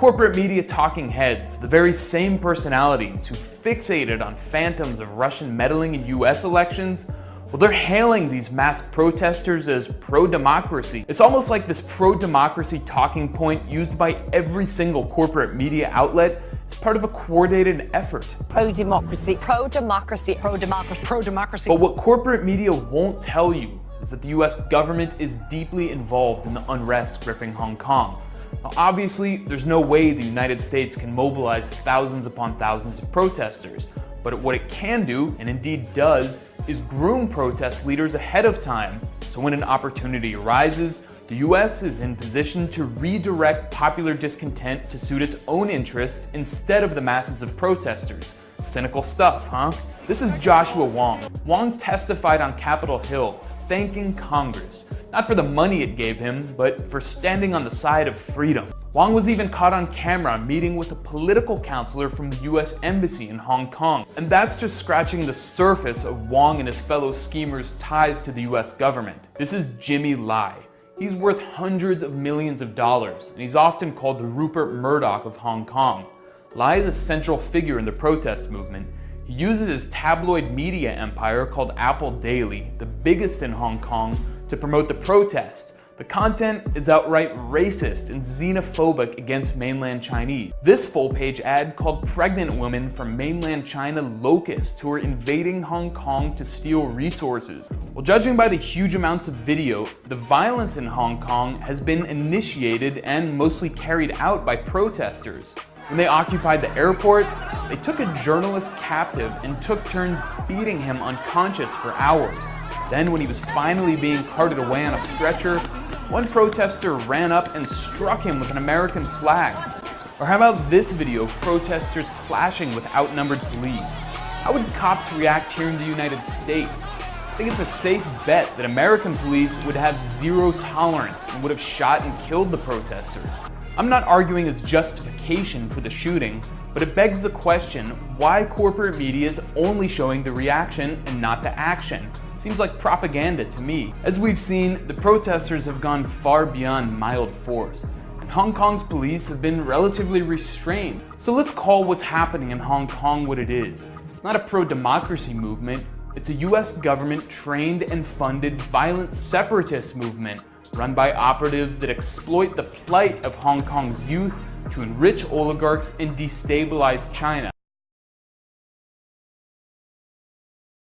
Corporate media talking heads, the very same personalities who fixated on phantoms of Russian meddling in US elections, well, they're hailing these masked protesters as pro-democracy. It's almost like this pro-democracy talking point used by every single corporate media outlet is part of a coordinated effort. Pro-democracy. Pro-democracy. Pro-democracy. Pro-democracy. But what corporate media won't tell you is that the US government is deeply involved in the unrest gripping Hong Kong. Now, obviously, there's no way the United States can mobilize thousands upon thousands of protesters, but what it can do, and indeed does, is groom protest leaders ahead of time, so when an opportunity arises, the US is in position to redirect popular discontent to suit its own interests instead of the masses of protesters. Cynical stuff, huh? This is Joshua Wong. Wong testified on Capitol Hill, thanking Congress, not for the money it gave him, but for standing on the side of freedom. Wong was even caught on camera meeting with a political counselor from the US Embassy in Hong Kong. And that's just scratching the surface of Wong and his fellow schemers' ties to the US government. This is Jimmy Lai. He's worth hundreds of millions of dollars, and he's often called the Rupert Murdoch of Hong Kong. Lai is a central figure in the protest movement. He uses his tabloid media empire called Apple Daily, the biggest in Hong Kong, to promote the protest. The content is outright racist and xenophobic against mainland Chinese. This full-page ad called pregnant women from mainland China locusts who are invading Hong Kong to steal resources. Well, judging by the huge amounts of video, the violence in Hong Kong has been initiated and mostly carried out by protesters. When they occupied the airport, they took a journalist captive and took turns beating him unconscious for hours. Then, when he was finally being carted away on a stretcher, one protester ran up and struck him with an American flag. Or how about this video of protesters clashing with outnumbered police? How would cops react here in the United States? I think it's a safe bet that American police would have zero tolerance and would have shot and killed the protesters. I'm not arguing as justification for the shooting, but it begs the question why corporate media is only showing the reaction and not the action. Seems like propaganda to me. As we've seen, the protesters have gone far beyond mild force, and Hong Kong's police have been relatively restrained. So let's call what's happening in Hong Kong what it is. It's not a pro-democracy movement, it's a US government trained and funded violent separatist movement run by operatives that exploit the plight of Hong Kong's youth to enrich oligarchs and destabilize China.